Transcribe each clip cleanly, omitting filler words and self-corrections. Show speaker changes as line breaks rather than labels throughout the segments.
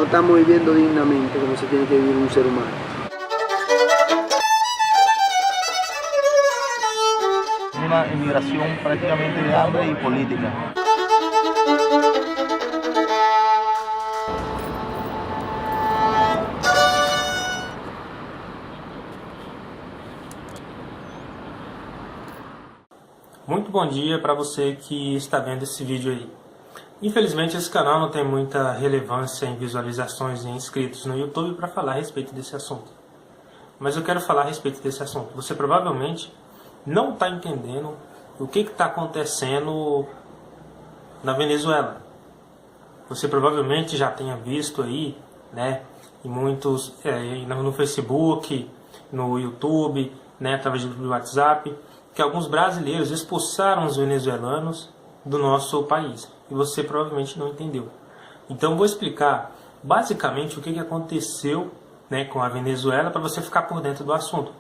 No estamos viviendo dignamente como se tiene que vivir un ser humano.
Una emigración prácticamente de hambre y política.
Muito bom dia para você que está vendo esse vídeo aí. Infelizmente esse canal não tem muita relevância em visualizações e inscritos no YouTube para falar a respeito desse assunto. Mas eu quero falar a respeito desse assunto. Você provavelmente não está entendendo o que está acontecendo na Venezuela. Você provavelmente já tenha visto aí, né, em muitos, no Facebook, no YouTube, né, através do WhatsApp, que alguns brasileiros expulsaram os venezuelanos do nosso país. E você provavelmente não entendeu. Então vou explicar basicamente o que aconteceu, né, com a Venezuela para você ficar por dentro do assunto.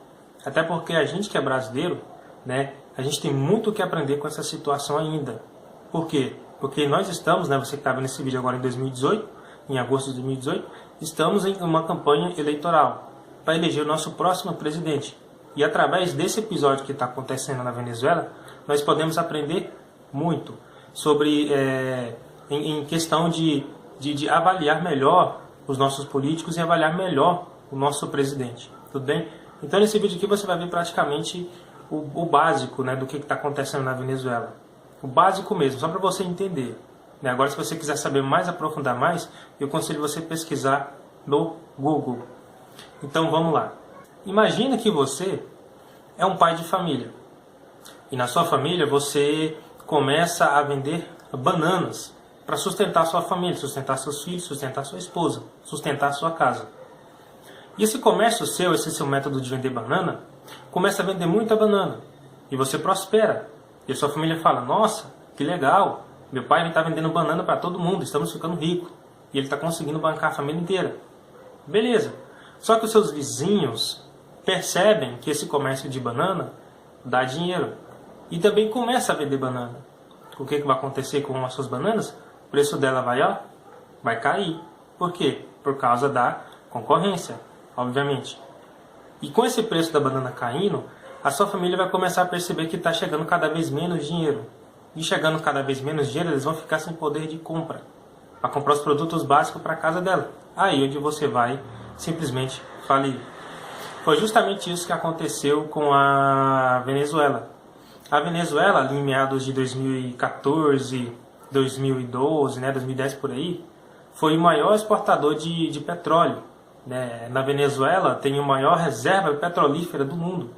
Até porque a gente que é brasileiro, né, a gente tem muito o que aprender com essa situação ainda. Por quê? Porque nós estamos, né, você que está vendo esse vídeo agora em 2018, em agosto de 2018, estamos em uma campanha eleitoral para eleger o nosso próximo presidente. E através desse episódio que está acontecendo na Venezuela, nós podemos aprender muito sobre, em questão de avaliar melhor os nossos políticos e avaliar melhor o nosso presidente. Tudo bem? Então nesse vídeo aqui você vai ver praticamente o básico, né, do que está acontecendo na Venezuela. O básico mesmo, só para você entender. Agora se você quiser saber mais, aprofundar mais, eu aconselho você pesquisar no Google. Então vamos lá. Imagina que você é um pai de família. E na sua família você começa a vender bananas para sustentar sua família, sustentar seus filhos, sustentar sua esposa, sustentar sua casa. E esse comércio seu, esse seu método de vender banana, começa a vender muita banana. E você prospera. E a sua família fala, nossa, que legal, meu pai está vendendo banana para todo mundo, estamos ficando ricos. E ele está conseguindo bancar a família inteira. Beleza. Só que os seus vizinhos percebem que esse comércio de banana dá dinheiro. E também começa a vender banana. O que vai acontecer com as suas bananas? O preço dela vai cair. Por quê? Por causa da concorrência, obviamente. E com esse preço da banana caindo, a sua família vai começar a perceber que está chegando cada vez menos dinheiro. E chegando cada vez menos dinheiro, eles vão ficar sem poder de compra. Para comprar os produtos básicos para a casa dela. Aí onde você vai simplesmente falir. Foi justamente isso que aconteceu com a Venezuela. A Venezuela, ali em meados de 2014, 2012, né, 2010 por aí, foi o maior exportador de petróleo. Né? Na Venezuela tem a maior reserva petrolífera do mundo.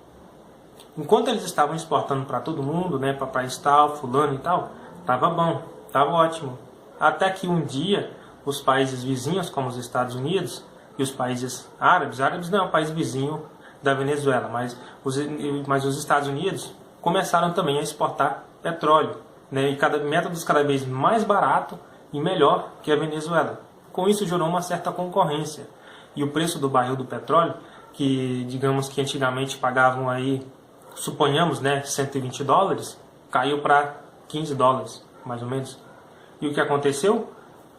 Enquanto eles estavam exportando para todo mundo, né, para país tal, fulano e tal, estava bom, estava ótimo. Até que um dia, os países vizinhos, como os Estados Unidos, e os países árabes não é um país vizinho da Venezuela, mas os Estados Unidos começaram também a exportar petróleo, né, e métodos cada vez mais barato e melhor que a Venezuela. Com isso gerou uma certa concorrência. E o preço do barril do petróleo, que digamos que antigamente pagavam aí, suponhamos, né, 120 dólares, caiu para 15 dólares, mais ou menos. E o que aconteceu?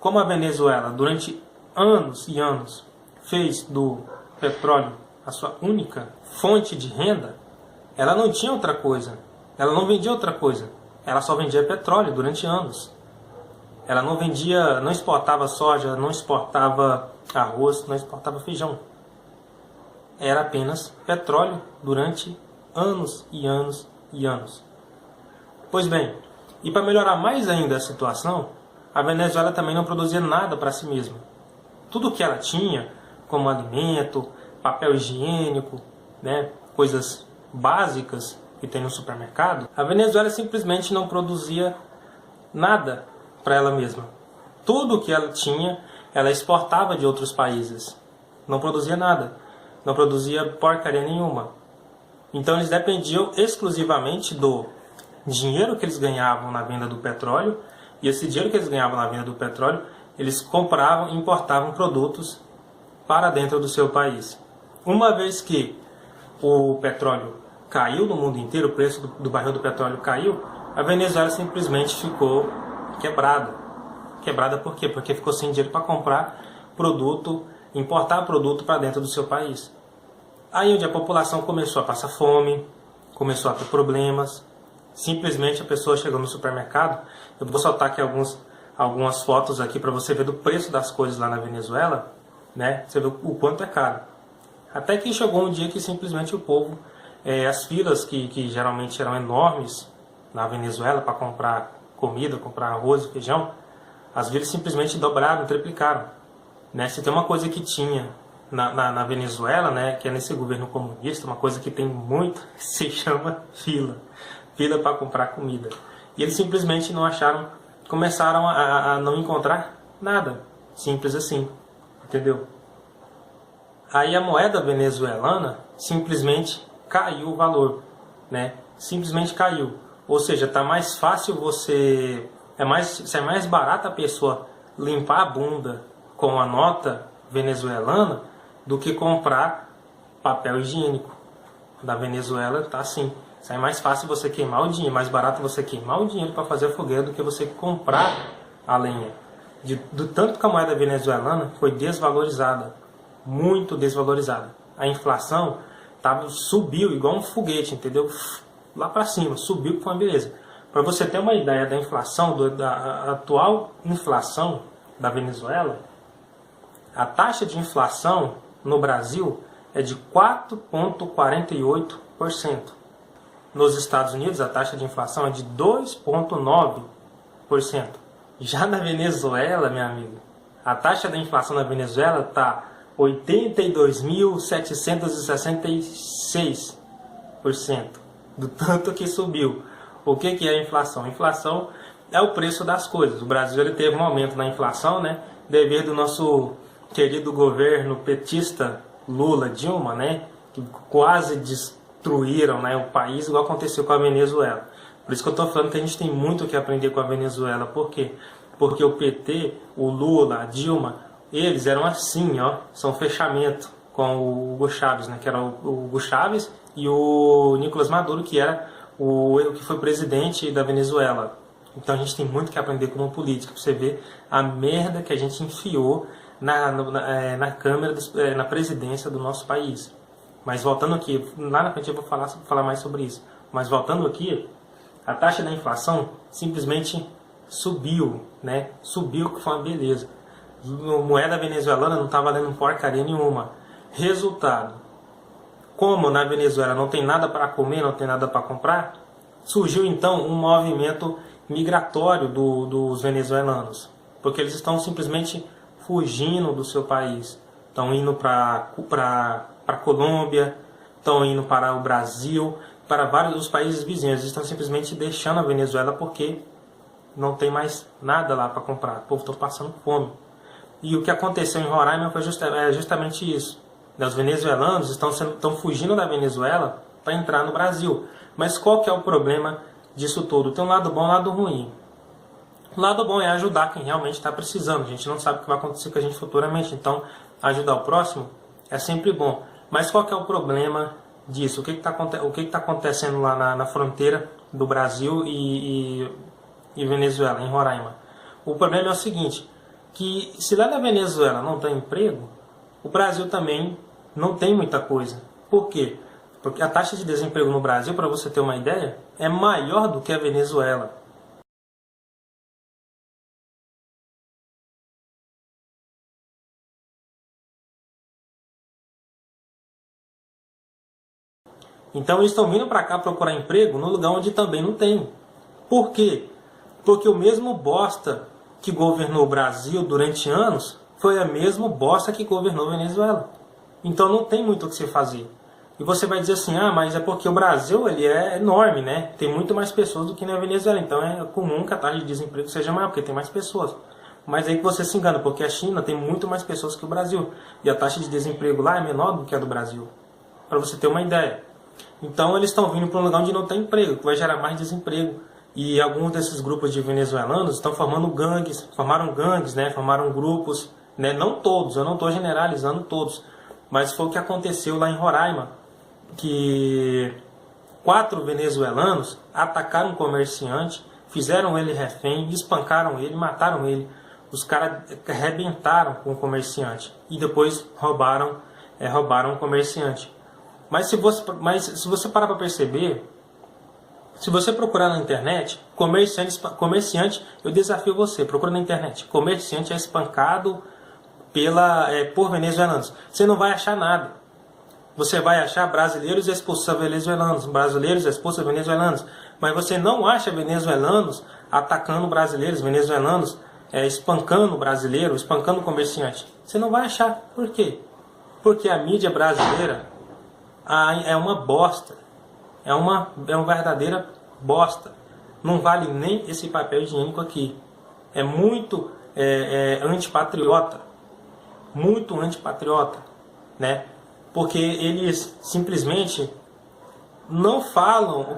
Como a Venezuela, durante anos e anos, fez do petróleo a sua única fonte de renda, ela não tinha outra coisa. Ela não vendia outra coisa. Ela só vendia petróleo durante anos. Ela não vendia, não exportava soja, não exportava arroz, não exportava feijão. Era apenas petróleo durante anos e anos e anos. Pois bem, e para melhorar mais ainda a situação, a Venezuela também não produzia nada para si mesma. Tudo que ela tinha, como alimento, papel higiênico, né, coisas básicas que tem no supermercado, a Venezuela simplesmente não produzia nada para ela mesma. Tudo que ela tinha, ela exportava de outros países. Não produzia nada. Não produzia porcaria nenhuma. Então eles dependiam exclusivamente do dinheiro que eles ganhavam na venda do petróleo, e esse dinheiro que eles ganhavam na venda do petróleo, eles compravam e importavam produtos para dentro do seu país. Uma vez que o petróleo caiu no mundo inteiro, o preço do barril do petróleo caiu, a Venezuela simplesmente ficou quebrada. Quebrada por quê? Porque ficou sem dinheiro para comprar produto, importar produto para dentro do seu país. Aí onde a população começou a passar fome, começou a ter problemas, simplesmente a pessoa chegou no supermercado. Eu vou soltar aqui algumas fotos aqui para você ver do preço das coisas lá na Venezuela, né? Você vê o quanto é caro. Até que chegou um dia que simplesmente o povo, as filas que geralmente eram enormes na Venezuela para comprar comida, comprar arroz e feijão, as filas simplesmente dobraram, triplicaram, né? Se tem uma coisa que tinha na Venezuela, né, que é nesse governo comunista, uma coisa que tem muito, se chama fila para comprar comida. E eles simplesmente não acharam, começaram a não encontrar nada, simples assim, entendeu? Aí a moeda venezuelana simplesmente caiu o valor, né? Simplesmente caiu. Ou seja, tá mais fácil se é mais barato a pessoa limpar a bunda com a nota venezuelana do que comprar papel higiênico. Da Venezuela tá assim. Sai mais fácil você queimar o dinheiro, mais barato você queimar o dinheiro para fazer a fogueira do que você comprar a lenha. Do tanto que a moeda venezuelana foi desvalorizada, muito desvalorizada. A inflação subiu igual um foguete, entendeu? Lá para cima, subiu com uma beleza. Para você ter uma ideia da inflação, da atual inflação da Venezuela, a taxa de inflação no Brasil é de 4,48%. Nos Estados Unidos, a taxa de inflação é de 2,9%. Já na Venezuela, meu amigo, a taxa da inflação na Venezuela está 82.766%. Do tanto que subiu. O que é a inflação? A inflação é o preço das coisas. O Brasil ele teve um aumento na inflação, né, devido ao nosso querido governo petista Lula, Dilma, né, que quase destruíram, né, o país, igual aconteceu com a Venezuela. Por isso que eu estou falando que a gente tem muito o que aprender com a Venezuela. Por quê? Porque o PT, o Lula, a Dilma, eles eram assim, ó, são fechamento com o Hugo Chávez, né, que era o Hugo Chávez, e o Nicolás Maduro, que era o que foi presidente da Venezuela. Então a gente tem muito que aprender com uma política, para você ver a merda que a gente enfiou na Câmara, na presidência do nosso país. Mas voltando aqui, lá na frente eu vou falar mais sobre isso. Mas voltando aqui, a taxa da inflação simplesmente subiu, né? Subiu, que foi uma beleza. A moeda venezuelana não está valendo porcaria nenhuma. Resultado, como na Venezuela não tem nada para comer, não tem nada para comprar, surgiu então um movimento migratório dos venezuelanos, porque eles estão simplesmente fugindo do seu país, estão indo para a Colômbia, estão indo para o Brasil, para vários dos países vizinhos. Eles estão simplesmente deixando a Venezuela porque não tem mais nada lá para comprar, o povo está passando fome. E o que aconteceu em Roraima foi justamente isso. Os venezuelanos estão fugindo da Venezuela para entrar no Brasil. Mas qual que é o problema disso tudo? Tem um lado bom e um lado ruim. O lado bom é ajudar quem realmente está precisando. A gente não sabe o que vai acontecer com a gente futuramente. Então, ajudar o próximo é sempre bom. Mas qual que é o problema disso? O que está acontecendo lá na fronteira do Brasil e Venezuela, em Roraima? O problema é o seguinte, que se lá na Venezuela não tem emprego, o Brasil também não tem muita coisa. Por quê? Porque a taxa de desemprego no Brasil, para você ter uma ideia, é maior do que a Venezuela. Então eles estão vindo para cá procurar emprego no lugar onde também não tem. Por quê? Porque o mesmo bosta que governou o Brasil durante anos foi a mesma bosta que governou a Venezuela. Então não tem muito o que se fazer. E você vai dizer assim, mas é porque o Brasil ele é enorme, né? Tem muito mais pessoas do que na Venezuela. Então é comum que a taxa de desemprego seja maior, porque tem mais pessoas. Mas aí que você se engana, porque a China tem muito mais pessoas que o Brasil. E a taxa de desemprego lá é menor do que a do Brasil. Para você ter uma ideia. Então eles estão vindo para um lugar onde não tem emprego, que vai gerar mais desemprego. E alguns desses grupos de venezuelanos estão formando gangues, formaram grupos, né? Não todos, eu não estou generalizando todos, mas foi o que aconteceu lá em Roraima, que 4 venezuelanos atacaram um comerciante, fizeram ele refém, espancaram ele, mataram ele. Os caras arrebentaram com o comerciante e depois roubaram o comerciante. Mas se você parar para perceber, se você procurar na internet, comerciante, eu desafio você, procura na internet, comerciante é espancado por venezuelanos. Você não vai achar nada. Você vai achar brasileiros expulsos a venezuelanos, brasileiros expulsos a venezuelanos, mas você não acha venezuelanos atacando brasileiros, venezuelanos espancando brasileiro, espancando comerciante. Você não vai achar. Por quê? Porque a mídia brasileira é uma bosta. É uma verdadeira bosta. Não vale nem esse papel higiênico aqui. É muito antipatriota. Muito antipatriota, né? Porque eles simplesmente não falam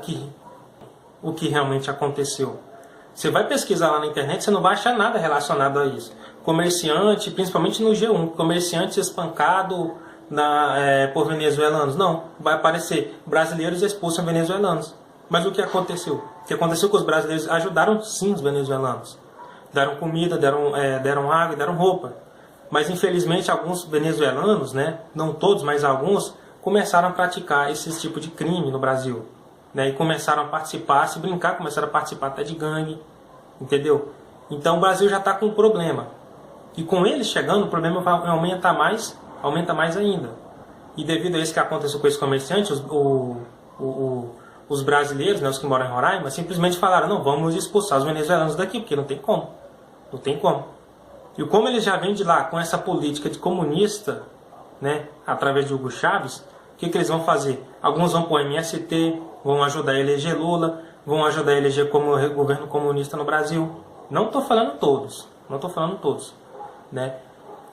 o que realmente aconteceu. Você vai pesquisar lá na internet, você não vai achar nada relacionado a isso. Comerciante, principalmente no G1, comerciante espancado por venezuelanos. Não, vai aparecer brasileiros expulsam venezuelanos. Mas o que aconteceu? O que aconteceu com os brasileiros? Ajudaram sim os venezuelanos. Deram comida, deram água e deram roupa. Mas infelizmente alguns venezuelanos, né, não todos, mas alguns, começaram a praticar esse tipo de crime no Brasil. Né, e começaram a participar, se brincar, começaram a participar até de gangue, entendeu? Então o Brasil já está com um problema. E com eles chegando, o problema aumenta mais ainda. E devido a isso que aconteceu com esse comerciante, os brasileiros, né, os que moram em Roraima, simplesmente falaram, não, vamos expulsar os venezuelanos daqui, porque não tem como. Não tem como. E como eles já vêm de lá com essa política de comunista, né, através de Hugo Chávez, o que eles vão fazer? Alguns vão para o MST, vão ajudar a eleger Lula, vão ajudar a eleger como governo comunista no Brasil. Não estou falando todos, né?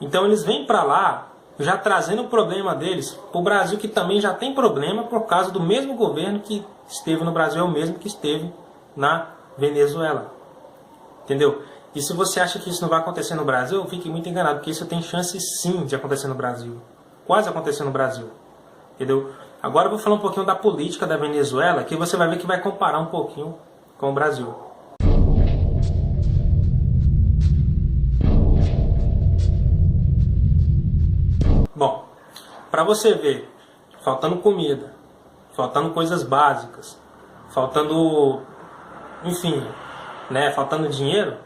Então eles vêm para lá, já trazendo o problema deles para o Brasil, que também já tem problema por causa do mesmo governo que esteve no Brasil, é o mesmo que esteve na Venezuela. Entendeu? E se você acha que isso não vai acontecer no Brasil, fique muito enganado, porque isso tem chance sim de acontecer no Brasil. Quase acontecer no Brasil. Entendeu? Agora eu vou falar um pouquinho da política da Venezuela, que você vai ver que vai comparar um pouquinho com o Brasil. Bom, para você ver, faltando comida, faltando coisas básicas, faltando, enfim, né, faltando dinheiro,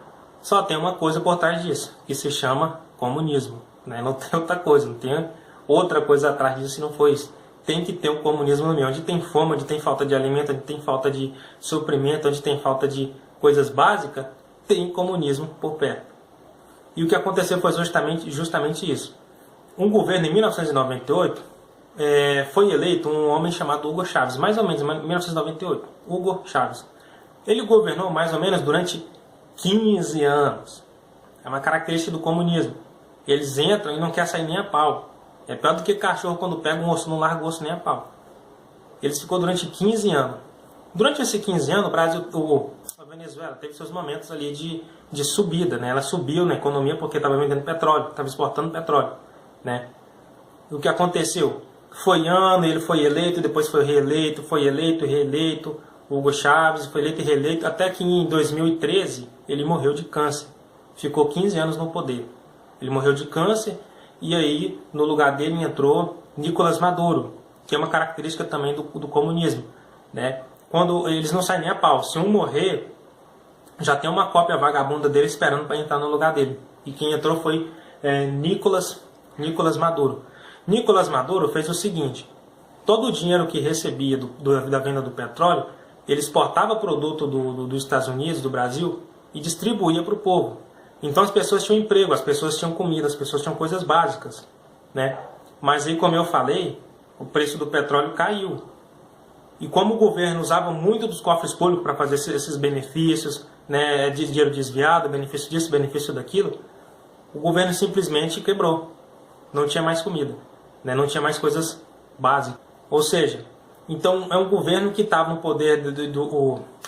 só tem uma coisa por trás disso, que se chama comunismo. Né? Não tem outra coisa, não tem outra coisa atrás disso se não for isso. Tem que ter o comunismo no meio. Onde tem fome, onde tem falta de alimento, onde tem falta de suprimento, onde tem falta de coisas básicas, tem comunismo por perto. E o que aconteceu foi justamente isso. Um governo em 1998 foi eleito um homem chamado Hugo Chávez, mais ou menos em 1998. Hugo Chávez. Ele governou mais ou menos durante 15 anos. É uma característica do comunismo. Eles entram e não querem sair nem a pau. É pior do que cachorro quando pega um osso, não larga o osso nem a pau. Eles ficou durante 15 anos. Durante esses 15 anos, a Venezuela teve seus momentos ali de subida. Né? Ela subiu na economia porque estava vendendo petróleo, estava exportando petróleo. Né? O que aconteceu? Foi ano, ele foi eleito, depois foi reeleito, reeleito. Hugo Chávez foi eleito e reeleito, até que em 2013 ele morreu de câncer. Ficou 15 anos no poder. Ele morreu de câncer e aí no lugar dele entrou Nicolás Maduro, que é uma característica também do comunismo. Né? Quando eles não saem nem a pau. Se um morrer, já tem uma cópia vagabunda dele esperando para entrar no lugar dele. E quem entrou foi Nicolás Maduro. Nicolás Maduro fez o seguinte: todo o dinheiro que recebia da venda do petróleo, ele exportava produto dos Estados Unidos, do Brasil, e distribuía para o povo. Então as pessoas tinham emprego, as pessoas tinham comida, as pessoas tinham coisas básicas. Né? Mas aí, como eu falei, o preço do petróleo caiu. E como o governo usava muito dos cofres públicos para fazer esses benefícios, né, de dinheiro desviado, benefício disso, benefício daquilo, o governo simplesmente quebrou. Não tinha mais comida, né, não tinha mais coisas básicas. Ou seja, então é um governo que estava no poder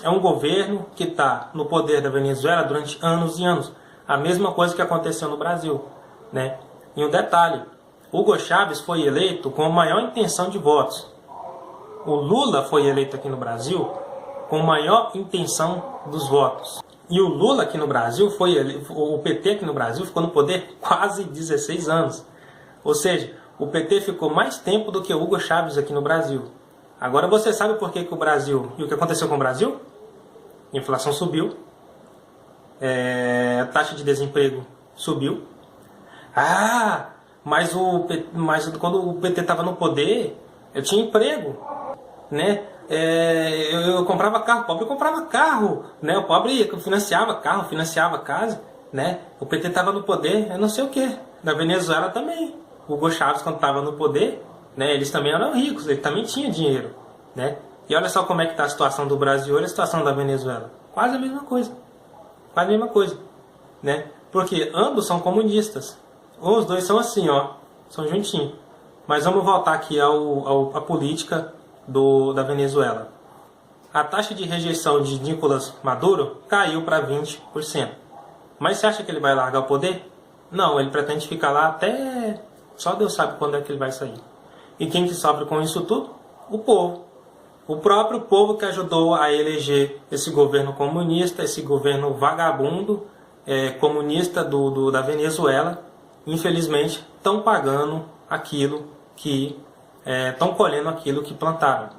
é um governo que está no poder da Venezuela durante anos e anos. A mesma coisa que aconteceu no Brasil, né? E um detalhe: Hugo Chávez foi eleito com a maior intenção de votos. O Lula foi eleito aqui no Brasil com a maior intenção dos votos. E o Lula aqui no Brasil, o PT aqui no Brasil ficou no poder quase 16 anos. Ou seja, o PT ficou mais tempo do que o Hugo Chávez aqui no Brasil. Agora você sabe por que o Brasil... E o que aconteceu com o Brasil? A inflação subiu. A taxa de desemprego subiu. Mas quando o PT estava no poder, eu tinha emprego, né? Eu comprava carro, o pobre comprava carro, né? O pobre financiava carro, financiava casa, né? O PT estava no poder, eu não sei o que. Na Venezuela também. O Hugo Chávez, quando estava no poder, né? Eles também eram ricos, ele também tinha dinheiro, né? E olha só como é que está a situação do Brasil e a situação da Venezuela. Quase a mesma coisa. Quase a mesma coisa, né? Porque ambos são comunistas. Os dois são assim, ó, são juntinhos. Mas vamos voltar aqui à política da Venezuela. A taxa de rejeição de Nicolás Maduro caiu para 20%. Mas você acha que ele vai largar o poder? Não, ele pretende ficar lá até... Só Deus sabe quando é que ele vai sair. E quem que sofre com isso tudo? O povo. O próprio povo que ajudou a eleger esse governo comunista, esse governo vagabundo, comunista da Venezuela, infelizmente estão pagando aquilo que... estão colhendo aquilo que plantaram.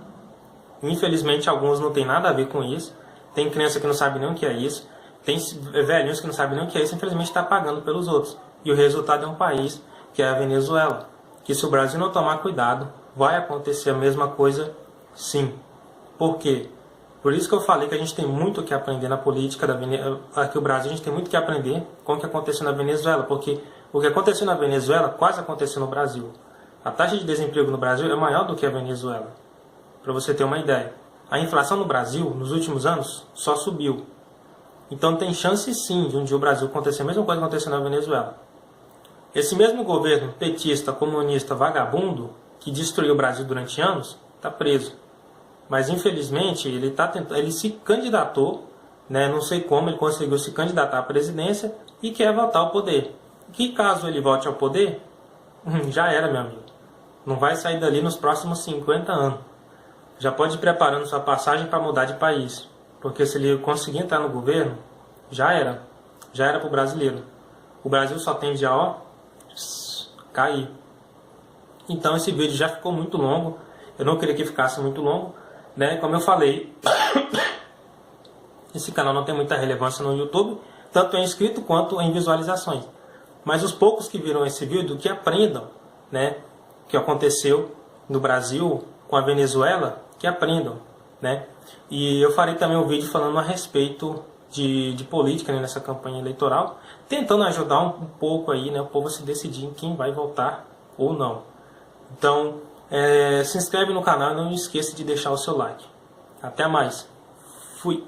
Infelizmente alguns não tem nada a ver com isso. Tem criança que não sabe nem o que é isso. Tem velhinhos que não sabem nem o que é isso. Infelizmente está pagando pelos outros. E o resultado é um país que é a Venezuela. Que se o Brasil não tomar cuidado, vai acontecer a mesma coisa sim. Por quê? Por isso que eu falei que a gente tem muito que aprender na política da Venezuela. Aqui no Brasil a gente tem muito que aprender com o que aconteceu na Venezuela. Porque o que aconteceu na Venezuela quase aconteceu no Brasil. A taxa de desemprego no Brasil é maior do que a Venezuela. Para você ter uma ideia. A inflação no Brasil, nos últimos anos, só subiu. Então tem chance sim de um dia o Brasil acontecer a mesma coisa que aconteceu na Venezuela. Esse mesmo governo petista, comunista, vagabundo, que destruiu o Brasil durante anos, está preso. Mas infelizmente ele se candidatou, né, não sei como, ele conseguiu se candidatar à presidência e quer voltar ao poder. Que caso ele volte ao poder, já era, meu amigo. Não vai sair dali nos próximos 50 anos. Já pode ir preparando sua passagem para mudar de país. Porque se ele conseguir entrar no governo, já era. Já era para o brasileiro. O Brasil só tende a cair. Então esse vídeo já ficou muito longo. Eu não queria que ficasse muito longo, né? Como eu falei, esse canal não tem muita relevância no YouTube, tanto em inscrito quanto em visualizações. Mas os poucos que viram esse vídeo, que aprendam, né, o que aconteceu no Brasil com a Venezuela, que aprendam, né? E eu farei também um vídeo falando a respeito de política, né, nessa campanha eleitoral, tentando ajudar um pouco aí, né, o povo a se decidir em quem vai votar ou não. Então, se inscreve no canal e não esqueça de deixar o seu like. Até mais. Fui.